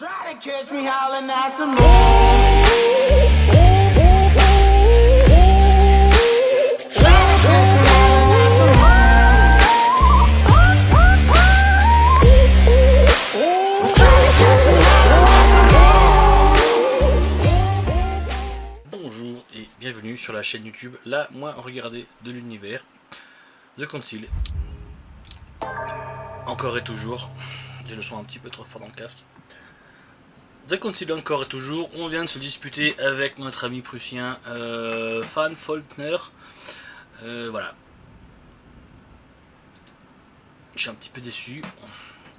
Try to catch me howling at the moon. Try to catch me howling at the moon. Try to catch me howling at the moon. Bonjour et bienvenue sur la chaîne YouTube La moins regardée de l'univers, The Council. Encore et toujours, j'ai le son un petit peu trop fort dans le casque. The Council encore et toujours, on vient de se disputer avec notre ami prussien Van Faulkner. Voilà. Je suis un petit peu déçu.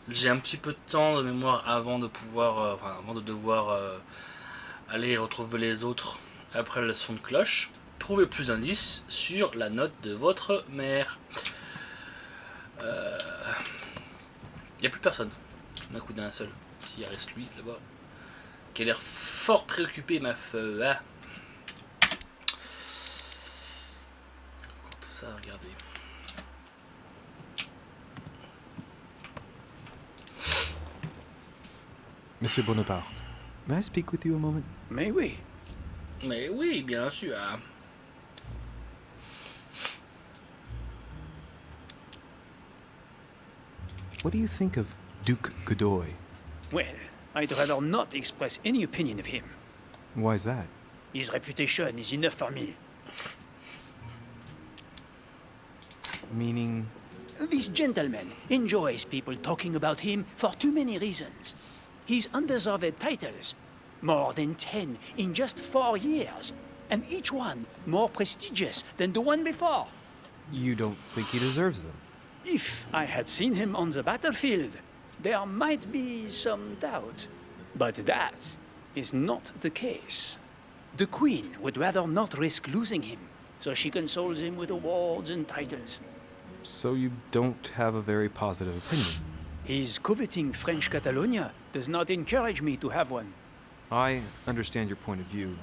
J'ai un petit peu de temps de mémoire avant de pouvoir, avant de devoir aller retrouver les autres après le son de cloche. Trouvez plus d'indices sur la note de votre mère. Il n'y a plus personne. D'un coup d'un seul. S'il reste lui là-bas. Qui a l'air fort préoccupé, ma feu. Ah. Tout ça, regardez. Monsieur Bonaparte, may I speak with you a moment? Mais oui. Mais oui, bien sûr. What do you think of Duke Godoy? Well, I'd rather not express any opinion of him. Why is that? His reputation is enough for me. Meaning? This gentleman enjoys people talking about him for too many reasons. His undeserved titles, more than 10 in just 4 years, and each one more prestigious than the one before. You don't think he deserves them? If I had seen him on the battlefield, there might be some doubt. But that is not the case. The Queen would rather not risk losing him, so she consoles him with awards and titles. So you don't have a very positive opinion? His coveting French Catalonia does not encourage me to have one. I understand your point of view.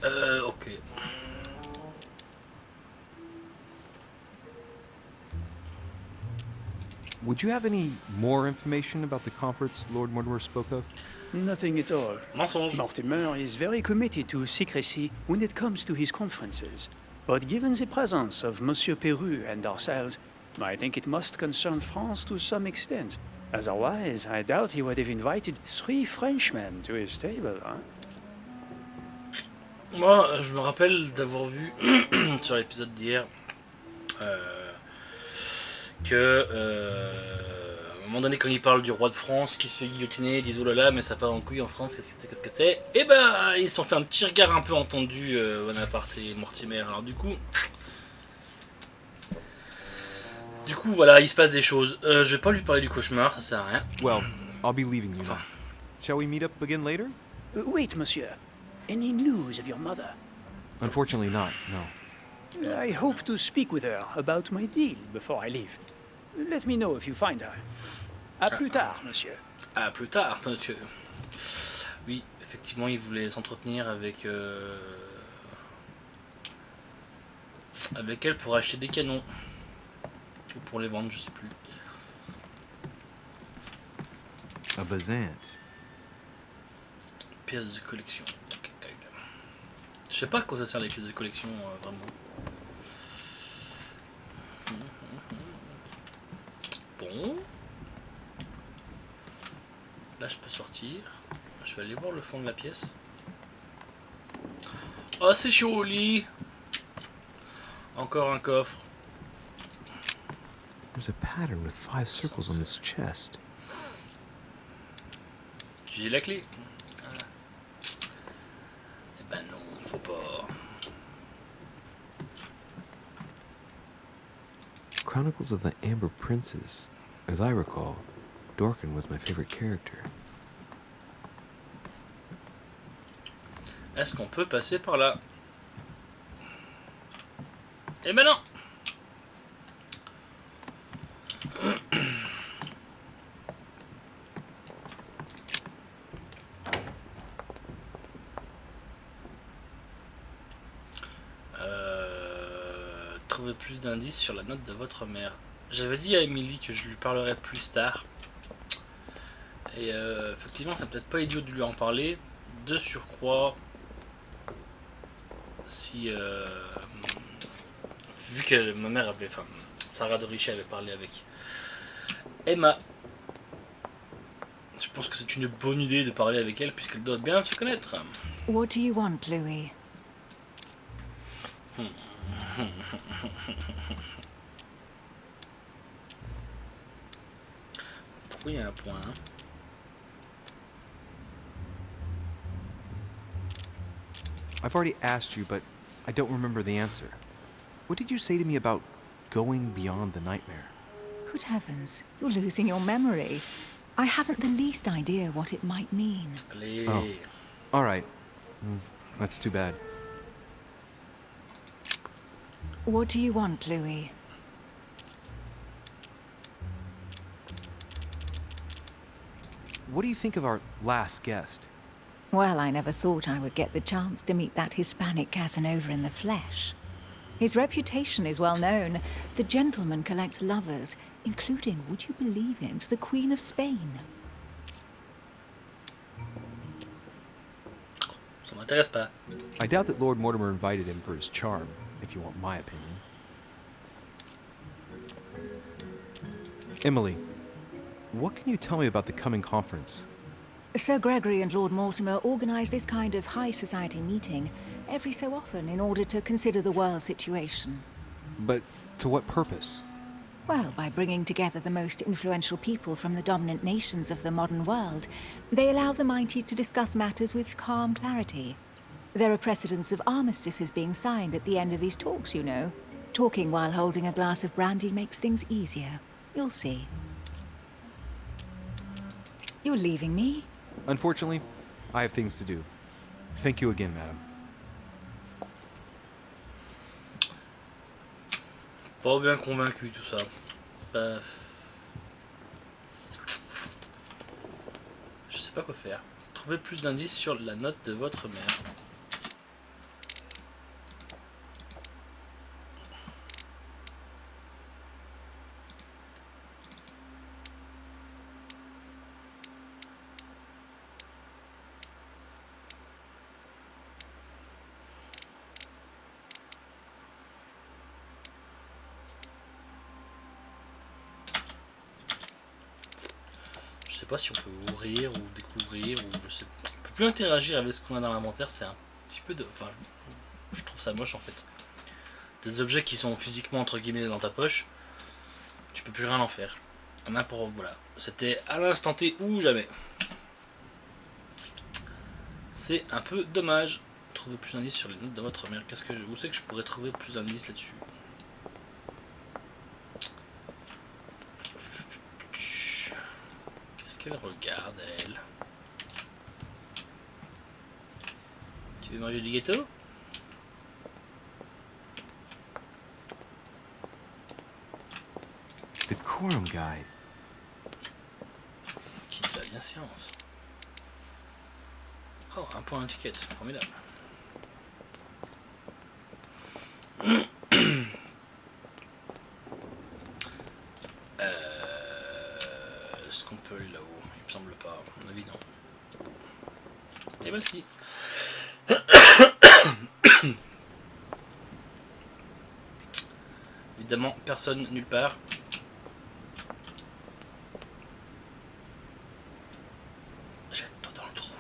Ok. Would you have any more information about the conference Lord Mortimer spoke of? Nothing at all. Mensonge. Mortimer is very committed to secrecy when it comes to his conferences. But given the presence of Monsieur Perdre and ourselves, I think it must concern France to some extent. Otherwise, I doubt he would have invited 3 Frenchmen to his table, huh? Moi, je me rappelle d'avoir vu sur l'épisode d'hier que à un moment donné, quand il parle du roi de France qui se fait guillotiner, ils disent oh là là, mais ça part en couille en France, qu'est-ce que c'est? Et ben, ils se sont fait un petit regard un peu entendu, Bonaparte et Mortimer. Alors du coup, voilà, il se passe des choses. Je vais pas lui parler du cauchemar, ça sert à rien. Well, I'll be leaving you Enfin. now. Shall we meet up again later? Wait, monsieur. Any news of your mother? Unfortunately not, no. I hope to speak with her about my deal before I leave. Let me know if you find her. À plus tard, monsieur. À plus tard, monsieur. Oui, effectivement, il voulait s'entretenir avec elle pour acheter des canons. Ou pour les vendre, je sais plus. A Bazant. Pièces de collection. Ok, je sais pas à quoi ça sert les pièces de collection, vraiment. Bon. Là, je peux sortir. Je vais aller voir le fond de la pièce. Oh, c'est joli. Encore un coffre. There's a pattern with 5 circles on this chest. J'ai la clé. Ah. Eh ben non, faut pas. Chronicles of the Amber Princes. As I recall, Dorkin was my favorite character. Est-ce qu'on peut passer par là? Eh ben non. Trouvez plus d'indices sur la note de votre mère. J'avais dit à Emily que je lui parlerais plus tard. Et effectivement, c'est peut-être pas idiot de lui en parler. De surcroît, si vu que ma mère avait, enfin, Sarah de Richet avait parlé avec Emma, je pense que c'est une bonne idée de parler avec elle puisqu'elle doit bien se connaître. What do you want, Louis? Pourquoi il y a un point hein? I've already asked you, but I don't remember the answer. What did you say to me about going beyond the nightmare? Good heavens, you're losing your memory. I haven't the least idea what it might mean. Allez. Oh. All right. That's too bad. What do you want, Louis? What do you think of our last guest? Well, I never thought I would get the chance to meet that Hispanic Casanova in the flesh. His reputation is well known. The gentleman collects lovers, including, would you believe it, the Queen of Spain. Ça m'intéresse pas. I doubt that Lord Mortimer invited him for his charm, if you want my opinion. Emily, what can you tell me about the coming conference? Sir Gregory and Lord Mortimer organize this kind of high society meeting every so often in order to consider the world situation. But to what purpose? Well, by bringing together the most influential people from the dominant nations of the modern world, they allow the mighty to discuss matters with calm clarity. There are precedents of armistices being signed at the end of these talks, you know. Talking while holding a glass of brandy makes things easier. You'll see. You're leaving me? Unfortunately, I have things to do. Thank you again, madam. Pas bien convaincu tout ça. Je sais pas quoi faire. Trouvez plus d'indices sur la note de votre mère. Je sais pas si on peut ouvrir ou découvrir ou je sais pas. On peut plus interagir avec ce qu'on a dans l'inventaire, c'est un petit peu de. Enfin, je trouve ça moche en fait. Des objets qui sont physiquement entre guillemets dans ta poche, tu peux plus rien en faire. N'importe voilà. C'était à l'instant T ou jamais. C'est un peu dommage. Trouver plus d'indices sur les notes de votre mère. Où c'est que je pourrais trouver plus d'indices là-dessus? Qu'elle regarde, elle. Tu veux manger du gâteau? The Quorum Guide. Qui de la bienséance. Oh, un point d'étiquette, formidable. Est-ce qu'on peut aller là-haut? Il me semble pas, à mon avis non. Et ben si. Évidemment, personne nulle part. Jette-toi dans le trou.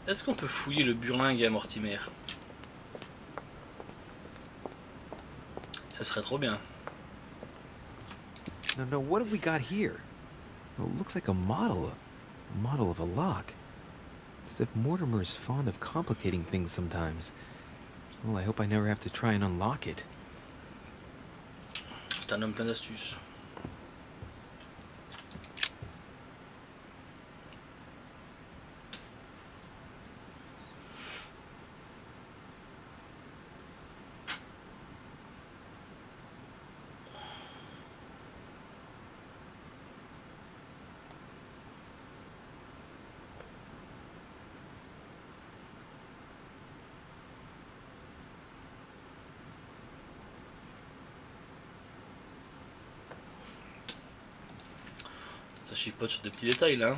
Est-ce qu'on peut fouiller le burlingue à Mortimer? Ça serait trop bien. No, what have we got here? Well, it looks like a model of a lock. It's as if Mortimer is fond of complicating things sometimes. Well, I hope I never have to try and unlock it. C'est un homme plein d'astuces. Ça chipote sur des petits détails là.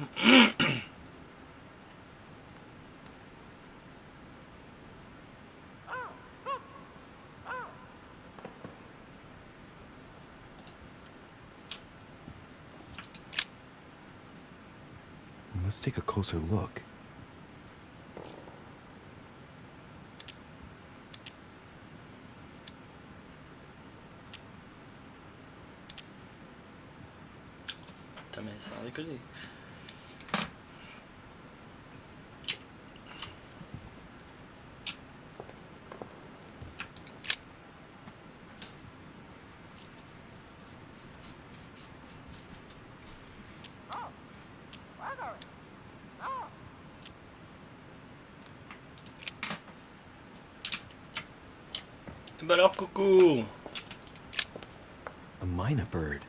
Let's take a closer look. Putain mais ça a déconné. Bah alors coucou. A mina bird.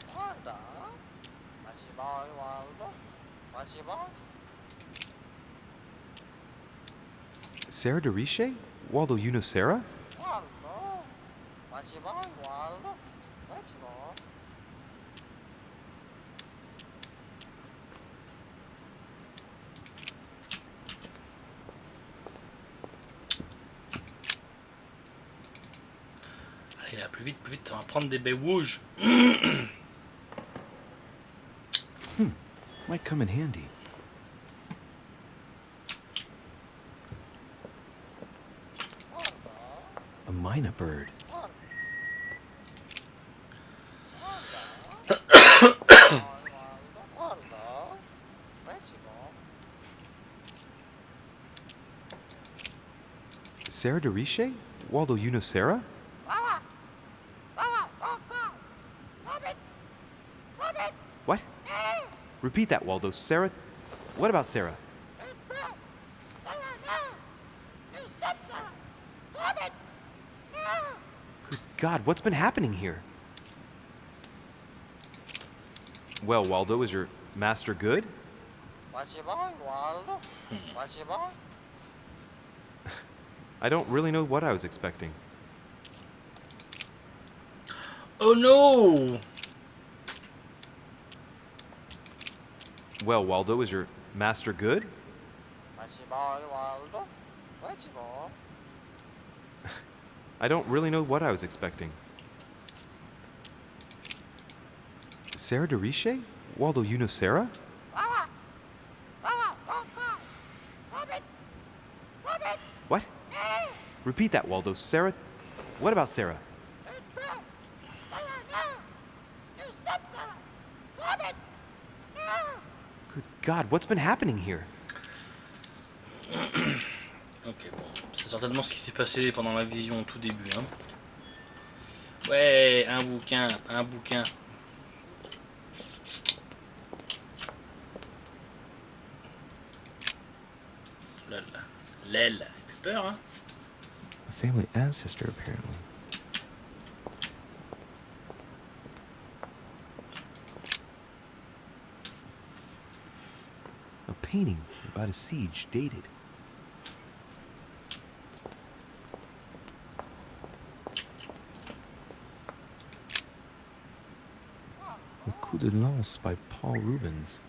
Sarah DeRiche? Waldo, you know Sarah? Allez là, plus vite, on va prendre des baies rouges. Might come in handy. A mina bird. Sarah DeRiche? Waldo, you know Sarah? What? Repeat that, Waldo. Sarah? What about Sarah? Good God, what's been happening here? Well, Waldo, is your master good? I don't really know what I was expecting. Oh no! Well, Waldo, is your master good? I don't really know what I was expecting. Sarah DeRiche? Waldo, you know Sarah? What? Repeat that, Waldo. Sarah? What about Sarah? Good God, what's been happening here? Ok, bon, c'est certainement ce qui s'est passé pendant la vision au tout début. Hein. Ouais, un bouquin, un bouquin. Là, là. L'aile, ça fait peur, hein. A family ancestor, apparently. A painting about a siege dated. A coup de lance by Paul Rubens.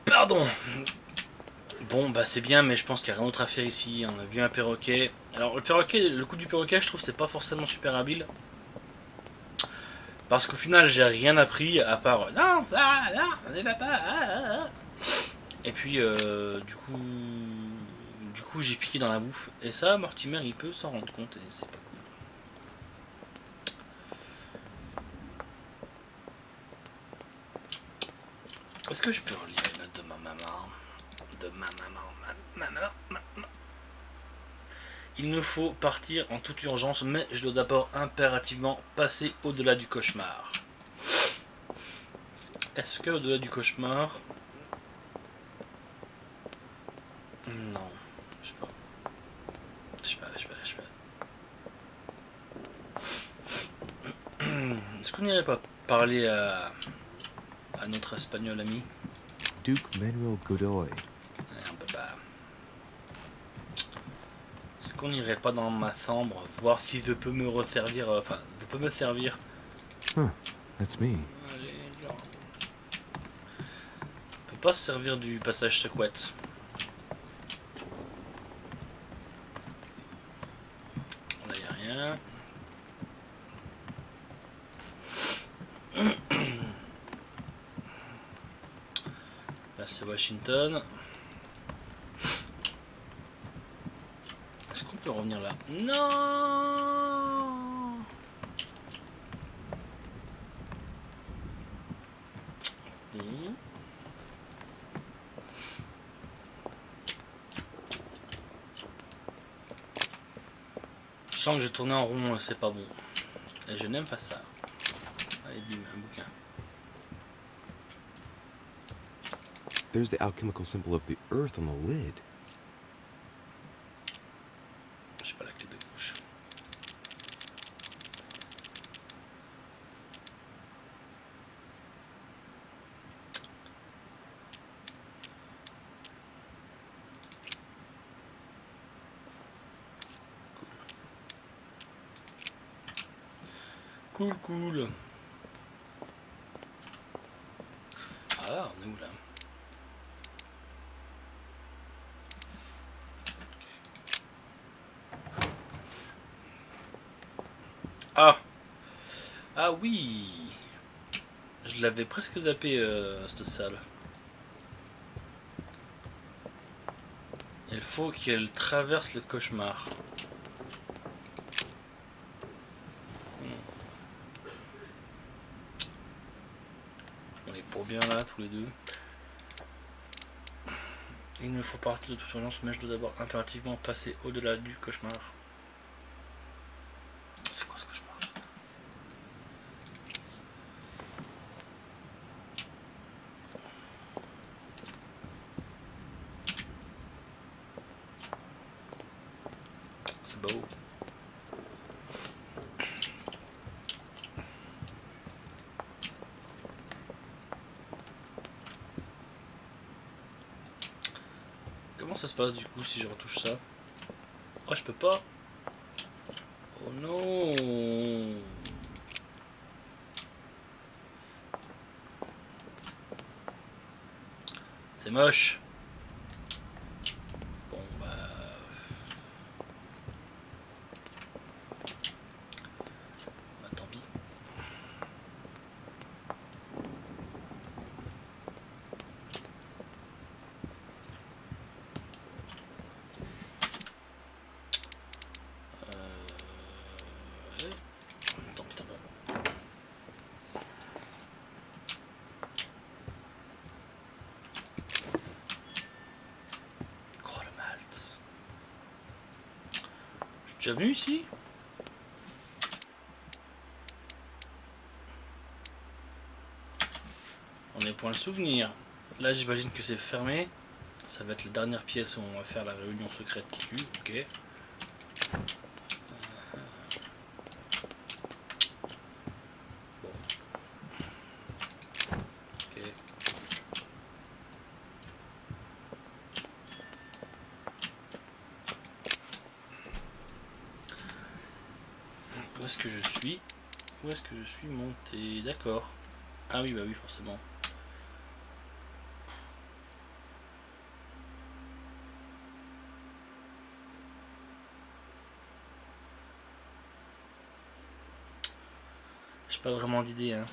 Pardon. Bon, bah c'est bien, mais je pense qu'il n'y a rien d'autre à faire ici. On a vu un perroquet. Alors, le perroquet, le coup du perroquet, je trouve que c'est pas forcément super habile. Parce qu'au final, j'ai rien appris à part non, ça, non, on ne va pas. Et puis, du coup, j'ai piqué dans la bouffe. Et ça, Mortimer, il peut s'en rendre compte et c'est pas cool. Est-ce que je peux relire une note de ma maman? De ma maman. Il nous faut partir en toute urgence, mais je dois d'abord impérativement passer au-delà du cauchemar. Est-ce que au-delà du cauchemar... Non, je sais pas. Je sais pas. Est-ce qu'on n'irait pas parler à notre espagnol ami? Duke Manuel Godoy. On peut pas. Est-ce qu'on n'irait pas dans ma chambre voir si je peux me resservir, enfin, je peux me servir Huh, that's me. Allez, genre. On peut pas se servir du passage secouette. Là, y a rien. Là, c'est Washington. Est-ce qu'on peut revenir là? Non! Hmm. Je sens que j'ai tourné en rond, c'est pas bon. Et je n'aime pas ça. Allez, bim, un bouquin. There's the alchemical symbol of the earth on the lid. J'ai pas la clé de gauche. Cool, cool. Ah, on est où là? Ah! Ah oui! Je l'avais presque zappé, cette salle. Il faut qu'elle traverse le cauchemar. On est pour bien là, tous les deux. Il me faut partir de toute urgence, mais je dois d'abord impérativement passer au-delà du cauchemar. C'est quoi ce cauchemar? C'est beau. Comment ça se passe du coup si je retouche ça? Oh, je peux pas. Oh non. C'est moche. Bon bah... Bah tant pis. Tant pis, tant pis. Oh le malt. Je suis déjà venu ici? On est point le souvenir. Là j'imagine que c'est fermé. Ça va être la dernière pièce où on va faire la réunion secrète qui tue. Ok. Bon. Ok. Où est-ce que je suis? Où est-ce que je suis monté? D'accord. Ah oui, bah oui, forcément. J'ai pas vraiment d'idée, hein.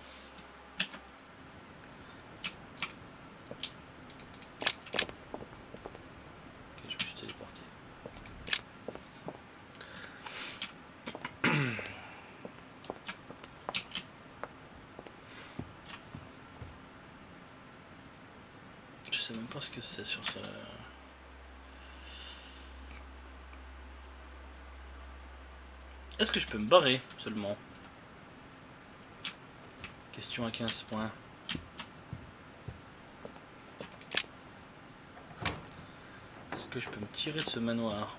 Ok, je me suis téléporté. Je sais même pas ce que c'est sur ça. Est-ce que je peux me barrer seulement? Question à 15 points. Est-ce que je peux me tirer de ce manoir?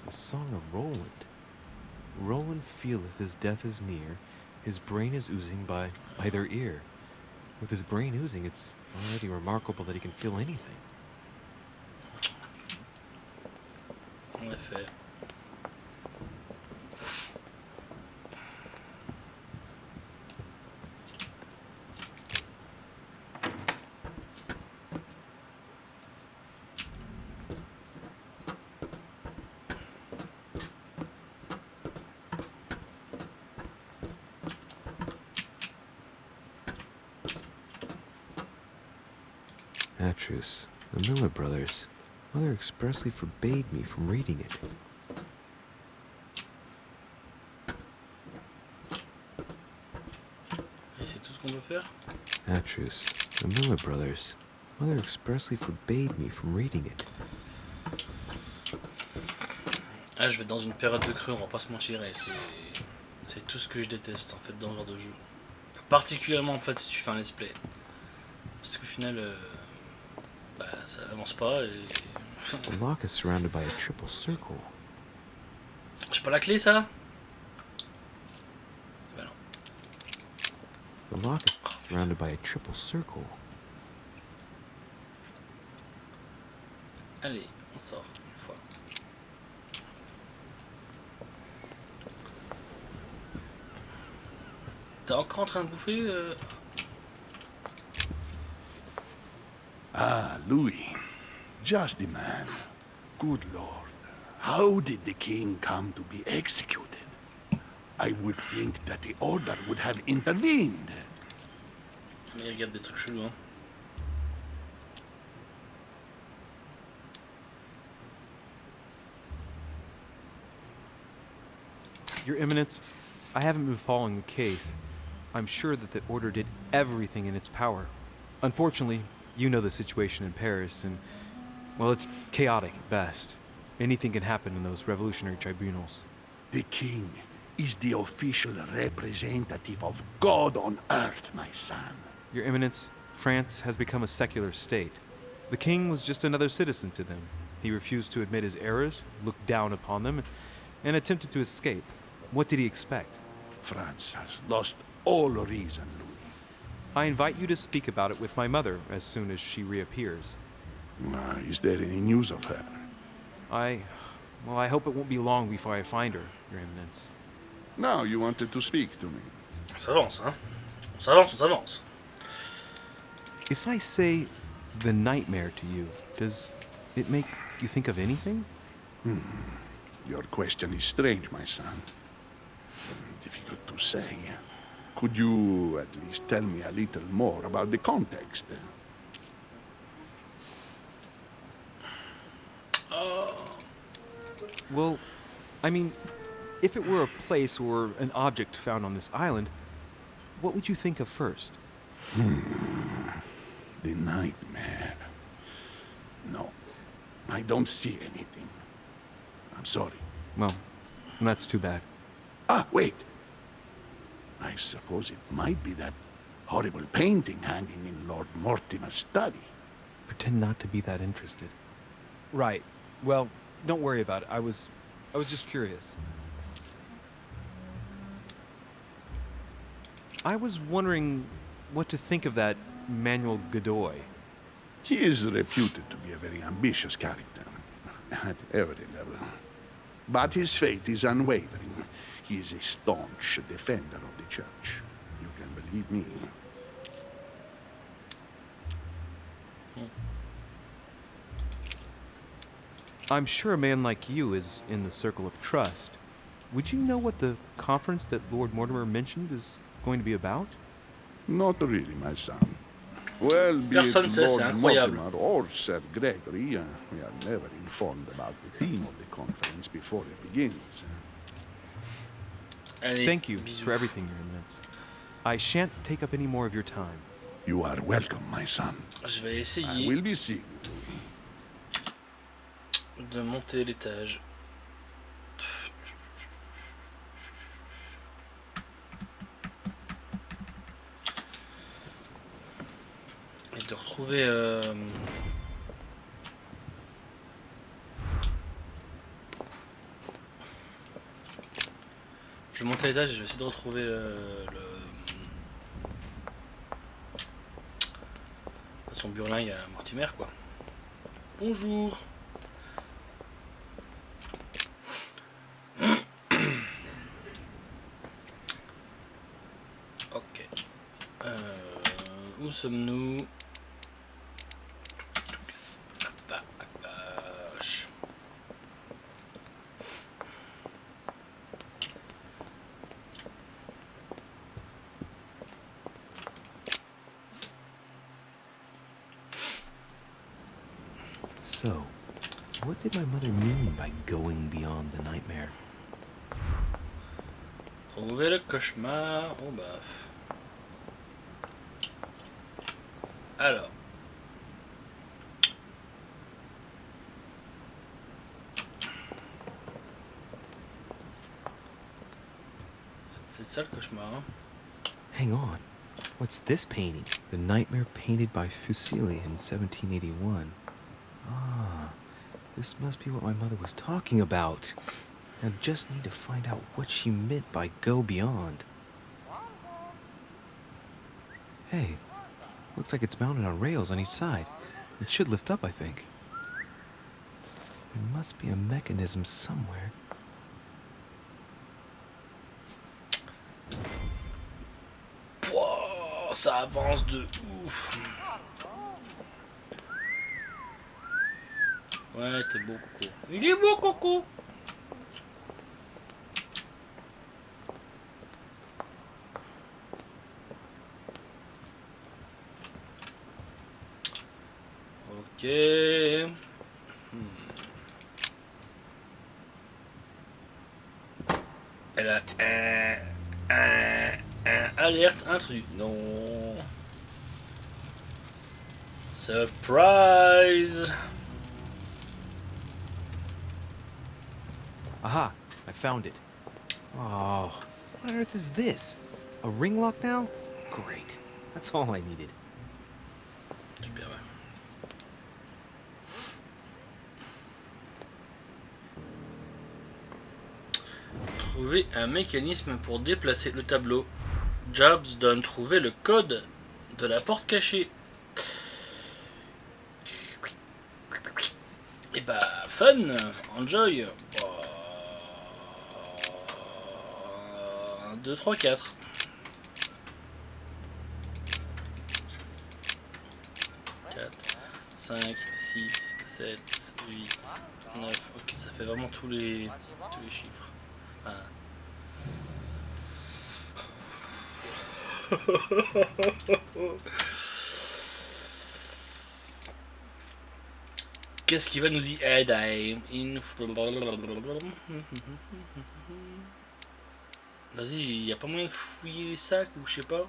The song of Roland. Roland feeleth his death is near. His brain is oozing by either ear. With his brain oozing, it's already remarkable that he can feel anything. En effet. Atrus, the Miller brothers. Mother expressly forbade me from reading it. Et c'est tout ce qu'on peut faire? Atrus, the Miller brothers. Mother expressly forbade me from reading it. Ah, je vais dans une période de creux, on va pas se mentir, et c'est tout ce que je déteste en fait dans ce genre de jeu. Particulièrement en fait si tu fais un let's play. Parce qu'au final, bah, ça avance pas et... The lock is surrounded by a triple circle. J'ai pas la clé ça? Bah non. The lock is surrounded by a triple circle. Allez, on sort une fois. T'es encore en train de bouffer Ah, Louis. Just the man. Good Lord. How did the king come to be executed? I would think that the order would have intervened. Mais il regarde des trucs chelous hein. Your Eminence, I haven't been following the case. I'm sure that the Order did everything in its power. Unfortunately, you know the situation in Paris, and, well, it's chaotic at best. Anything can happen in those revolutionary tribunals. The king is the official representative of God on earth, my son. Your Eminence, France has become a secular state. The king was just another citizen to them. He refused to admit his errors, looked down upon them, and attempted to escape. What did he expect? France has lost all reason, Louis. I invite you to speak about it with my mother as soon as she reappears. Is there any news of her? Well, I hope it won't be long before I find her, Your Eminence. Now you wanted to speak to me. On s'avance hein. On s'avance, on s'avance. If I say the nightmare to you, does it make you think of anything? Your question is strange, my son. Difficult to say. Could you at least tell me a little more about the context? Well, I mean, if it were a place or an object found on this island, what would you think of first? The nightmare. No, I don't see anything. I'm sorry. Well, that's too bad. Ah, wait. I suppose it might be that horrible painting hanging in Lord Mortimer's study. Pretend not to be that interested. Right. Well, don't worry about it. I was just curious. I was wondering what to think of that Manuel Godoy. He is reputed to be a very ambitious character, at every level. But his faith is unwavering. He is a staunch defender of the church. You can believe me. I'm sure a man like you is in the circle of trust. Would you know what the conference that Lord Mortimer mentioned is going to be about? Not really, my son. Well, be Personne it sait, c'est Lord incroyable. Mortimer or Sir Gregory, we are never informed about the theme of the conference before it begins. Allez, Thank you bisous. for everything, Your Eminence. I shan't take up any more of your time. You are welcome, my son. Je vais I essayer will be seeing you. de monter l'étage. Et de retrouver... Je vais monter l'étage et je vais essayer de retrouver son burlin, il y a Mortimer quoi. Bonjour. Ok. Où sommes-nous? La vache. So, what did my mother mean by going beyond the nightmare? Trouver le cauchemar. Oh bah. Alors. C'est ça le cauchemar, hein? Hang on. What's this painting? The Nightmare painted by Fuseli in 1781. Ah, this must be what my mother was talking about. I just need to find out what she meant by go beyond. Hey, looks like it's mounted on rails on each side. It should lift up, I think. There must be a mechanism somewhere. Wow, ça avance de ouf. Ouais, t'es beau, Coco. Il est beau, Coco. Ok. Elle a alerte intrus. Non. Surprise. Aha, I found it. Oh, what on earth is this? A ring lock now? Great. That's all I needed. Super, ouais. Trouver un mécanisme pour déplacer le tableau. Jobs donne trouver le code de la porte cachée. Et bah, fun, enjoy. 1, 2, 3, 4. 4, 5, 6, 7, 8, 9. Ok, ça fait vraiment tous les chiffres. Enfin... Qu'est-ce qui va nous y aider? Vas-y, il n'y a pas moyen de fouiller les sacs ou je sais pas.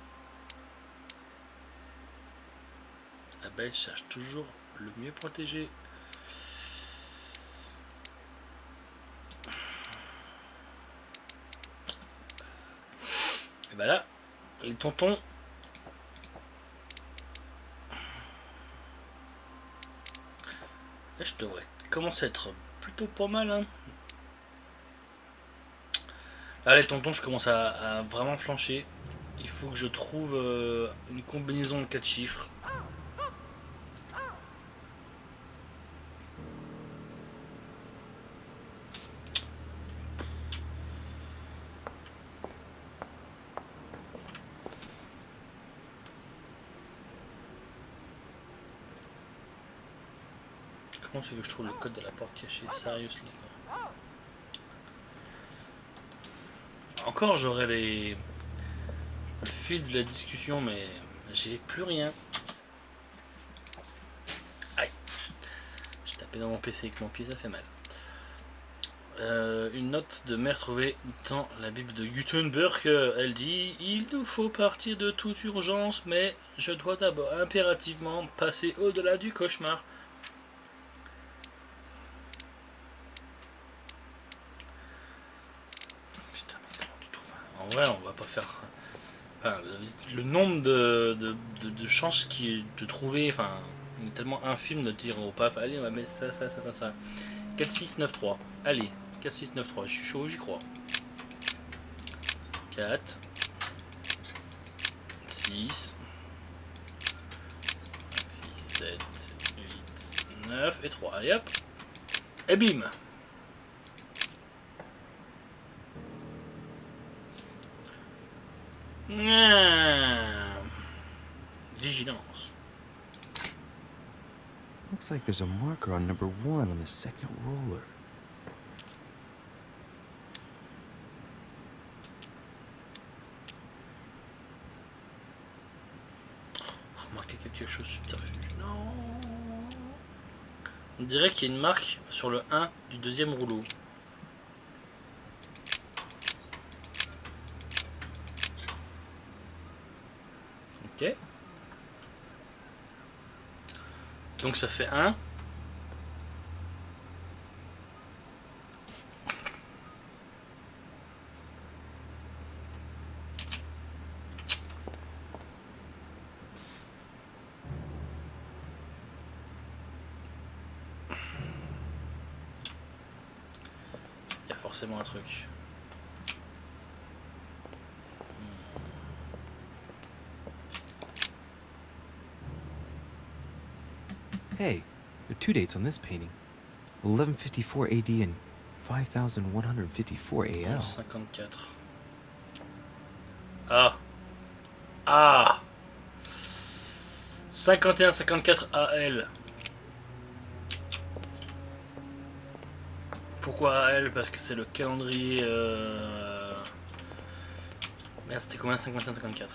Ah ben, je cherche toujours le mieux protégé. Et ben là, les tontons. Là, je devrais commencer à être plutôt pas mal. Hein. Là, les tontons, je commence à vraiment flancher. Il faut que je trouve une combinaison de 4 chiffres. Comment tu veux que je trouve le code de la porte cachée? Seriously. Encore j'aurais le fil de la discussion, mais j'ai plus rien. Aïe. J'ai tapé dans mon PC avec mon pied, ça fait mal. Une note de mère trouvée dans la Bible de Gutenberg. Elle dit: il nous faut partir de toute urgence, mais je dois d'abord impérativement passer au-delà du cauchemar. En vrai, on va pas faire. Enfin, le nombre de chances de trouver, enfin, il est tellement infime de dire au paf, allez, on va mettre ça. 4, 6, 9, 3. Allez, 4, 6, 9, 3. Je suis chaud, j'y crois. 4, 6, 7, 8, 9 et 3. Allez hop. Et bim. Vigilance. Looks like there's a marker on number 1 on the second roller. Remarquez quelque chose, subterfuge. Non. On dirait qu'il y a une marque sur le 1 du deuxième rouleau. Ok. Donc ça fait 1. Il y a forcément un truc. Hey, there are 2 dates on this painting. 1154 AD and 5154 AL. 54. Ah. Ah. 51-54 AL. Pourquoi AL? Parce que c'est le calendrier... Merde, c'était combien? 51-54.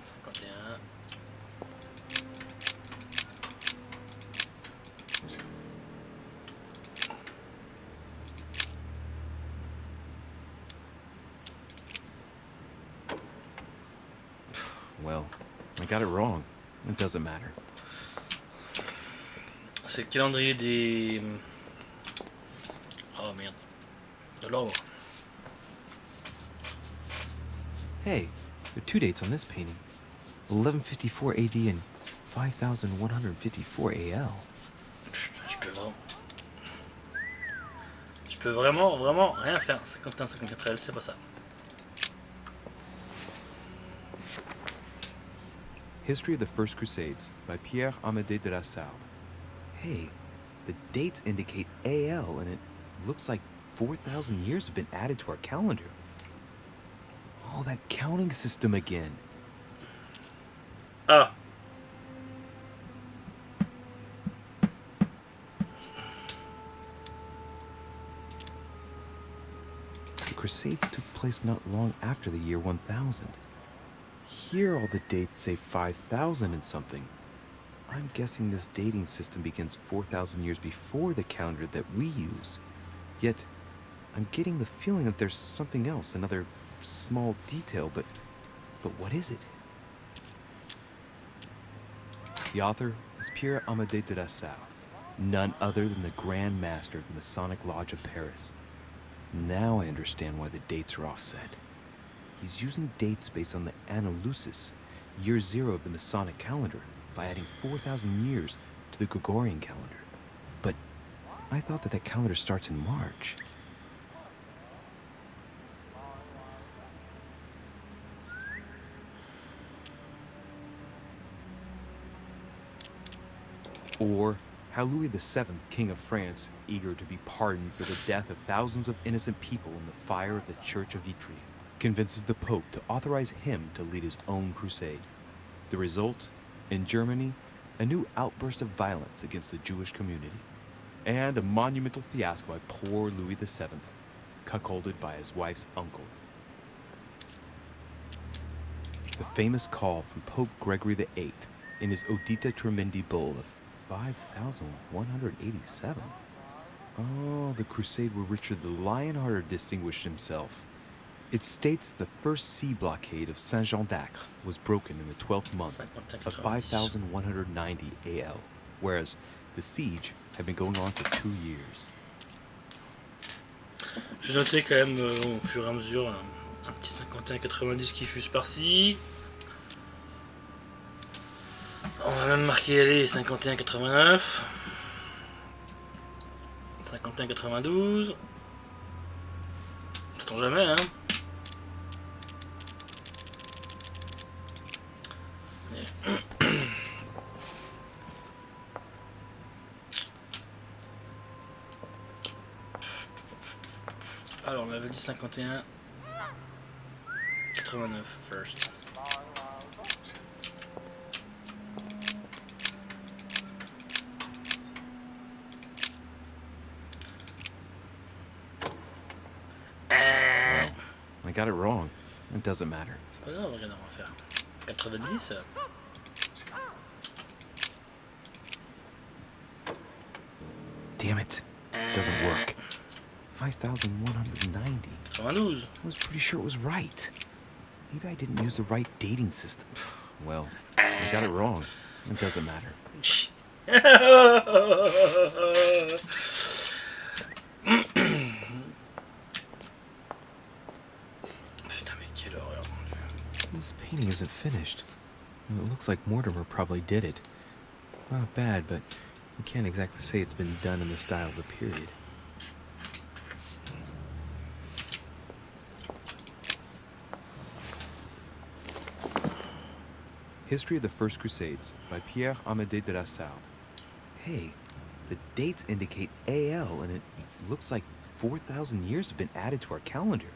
51. Well, I got it wrong. It doesn't matter. C'est le calendrier des... Oh merde. De l'ordre. Hey, there are 2 dates on this painting. 1154 AD and 5154 AL. Je peux vraiment rien faire. 51-54 AL, c'est pas ça. History of the First Crusades by Pierre Amédée de la Salle. Hey, the dates indicate AL, and it looks like 4,000 years have been added to our calendar. Oh, that counting system again. Ah. The Crusades took place not long after the year 1000. Here all the dates say 5,000 and something. I'm guessing this dating system begins 4,000 years before the calendar that we use. Yet, I'm getting the feeling that there's something else, another small detail, but what is it? The author is Pierre Amédée de la Salle, none other than the Grand Master of the Masonic Lodge of Paris. Now I understand why the dates are offset. He's using dates based on the Andalusis, year 0 of the Masonic calendar, by adding 4,000 years to the Gregorian calendar. But I thought that calendar starts in March. Or how Louis VII, King of France, eager to be pardoned for the death of thousands of innocent people in the fire of the Church of Vitry, convinces the Pope to authorize him to lead his own crusade. The result, in Germany, a new outburst of violence against the Jewish community, and a monumental fiasco by poor Louis VII, cuckolded by his wife's uncle. The famous call from Pope Gregory VIII in his Audita Tremendi bull of 5,187. Oh, the crusade where Richard the Lionhearted distinguished himself. It states the first sea blockade of Saint-Jean d'Acre was broken in the 12th month of 5,190 AL, whereas the siege had been going on for 2 years. J'ai noté quand même au fur et à mesure un petit 51-90 qui fuse par-ci. On va même marquer les 51-89. 51-92. Sait-on jamais, hein. Alors on avait dit 51 89 first. I got it wrong. It doesn't matter. C'est pas grave, regarde, on va faire 90. Damn it. It doesn't work. 5,190. 92. I was pretty sure it was right. Maybe I didn't use the right dating system. Well, I got it wrong. It doesn't matter. Putain, mais quelle horreur. This painting isn't finished. And it looks like Mortimer probably did it. Not bad, but you can't exactly say it's been done in the style of the period. History of the First Crusades by Pierre Amédée de la Salle. Hey, the dates indicate AL, and it looks like 4,000 years have been added to our calendar.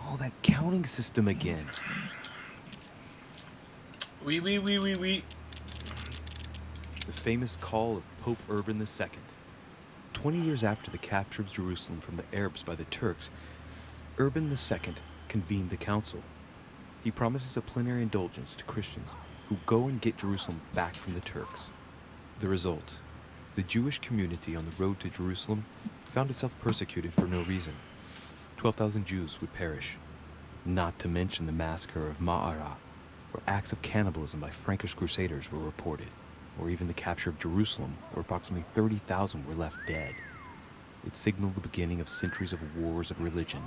Oh, that counting system again. Oui, oui, oui, oui, oui. The famous call of Pope Urban II. 20 years after the capture of Jerusalem from the Arabs by the Turks, Urban II convened the council. He promises a plenary indulgence to Christians who go and get Jerusalem back from the Turks. The result, the Jewish community on the road to Jerusalem found itself persecuted for no reason. 12,000 Jews would perish, not to mention the massacre of Ma'ara, where acts of cannibalism by Frankish crusaders were reported, or even the capture of Jerusalem, where approximately 30,000 were left dead. It signaled the beginning of centuries of wars of religion.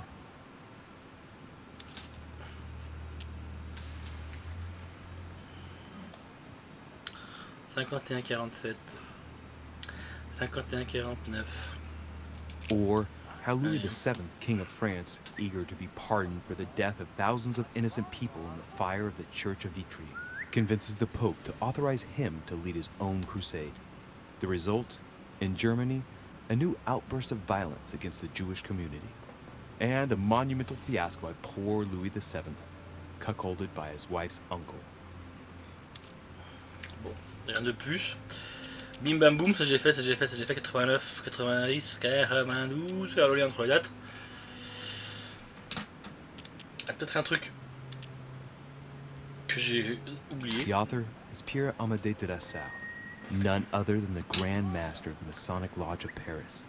Or how Louis VII, King of France, eager to be pardoned for the death of thousands of innocent people in the fire of the Church of Vitry, convinces the Pope to authorize him to lead his own crusade. The result, in Germany, a new outburst of violence against the Jewish community, and a monumental fiasco by poor Louis VII, cuckolded by his wife's uncle. Bon, rien de plus. Bim bam boum, ça j'ai fait, 89, 90, 92, faire le lien entre les dates. Ah, peut-être un truc que j'ai oublié. The author is Pierre Amédée de la Salle, none other than the Grand Master of the Masonic Lodge of Paris.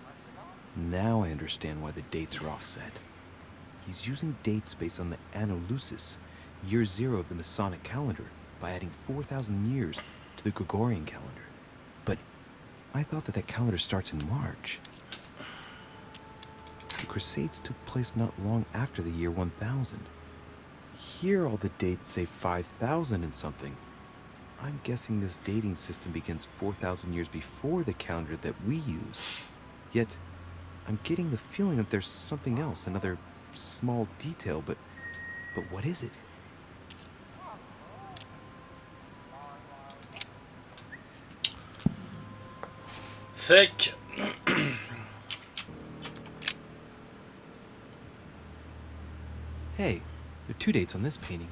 Now I understand why the dates are offset. He's using dates based on the Anno Lucis, year 0 of the Masonic calendar, by adding 4,000 years to the Gregorian calendar. But I thought that calendar starts in March. The Crusades took place not long after the year 1000. Here all the dates say 5,000 and something. I'm guessing this dating system begins 4,000 years before the calendar that we use. Yet, I'm getting the feeling that there's something else, another small detail, but what is it? Fake. Hey, there are two dates on this painting.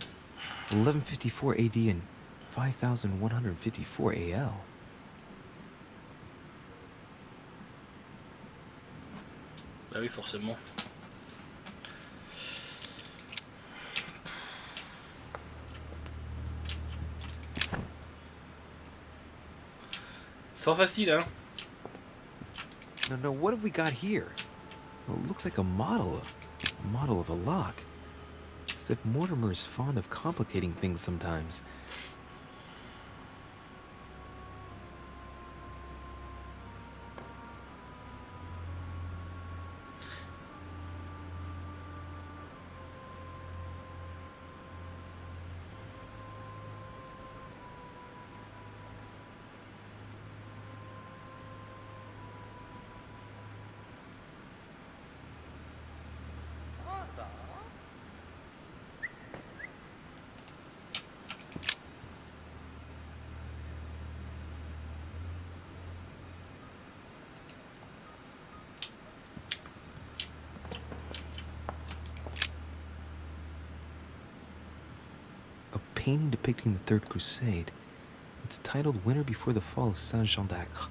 1154 AD and 5154 AL. Bah oui, forcément. Fort facile, hein? No, what have we got here? Well, it looks like a model of a lock. As if Mortimer is fond of complicating things sometimes. Painting depicting the Third Crusade. It's titled Winter Before the Fall of Saint Jean d'Acre.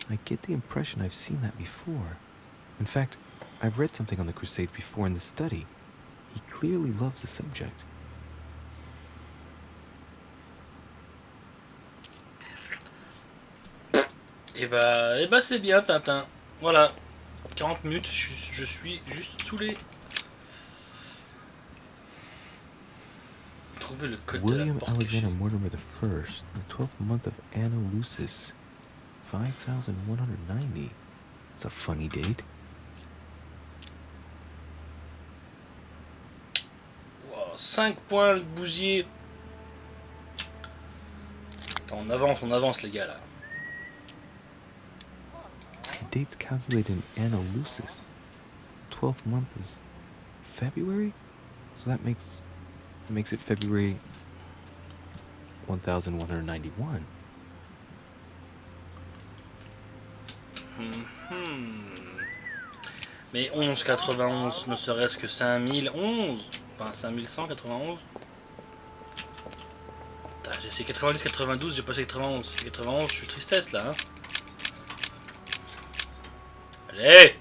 I get the impression I've seen that before. In fact, I've read something on the Crusades before in the study. He clearly loves the subject. Et bah c'est bien Tintin. Voilà. 40 minutes, je suis juste saoulé. Trouver le code de la William porte cachée. Alexander Mortimer the First, the 12th month of Anna Lucis, 5190. It's a funny date. Wow, 5 points le bousier. Attends, on avance les gars là. The date's calculated in Anna Lucis. 12th month is February? So that makes it February 1191. Mais 1191 ne serait-ce que 5011. Enfin 5191. J'ai essayé 90, 92, j'ai passé 91. C'est 91, je suis tristesse là. Hein. Allez!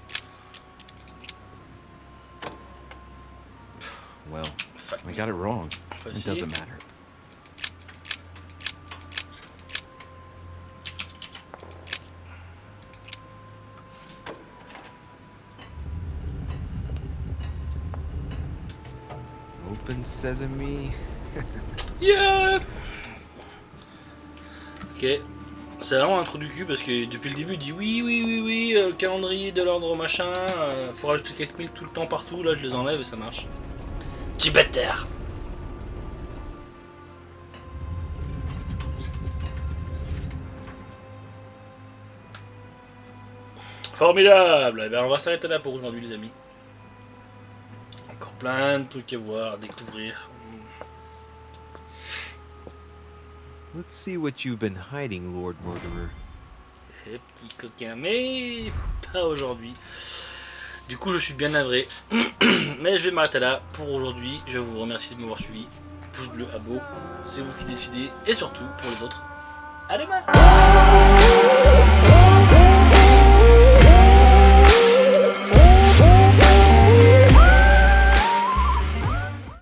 Well, Fuck I me. got it wrong. Faut It essayer. doesn't matter. Open sesame. Yeah! Ok. C'est vraiment un trou du cul parce que depuis le début il dit oui, calendrier de l'ordre machin, faut rajouter 4000 tout le temps partout, là je les enlève et ça marche. Tibétaire! Formidable! Eh bien, on va s'arrêter là pour aujourd'hui les amis. Encore plein de trucs à voir, à découvrir. Let's see what you've been hiding, Lord Mortimer. Eh, petit coquin, mais pas aujourd'hui. Du coup, je suis bien navré. Mais je vais m'arrêter là pour aujourd'hui. Je vous remercie de m'avoir suivi. Pouce bleu, abo, c'est vous qui décidez. Et surtout, pour les autres, à demain!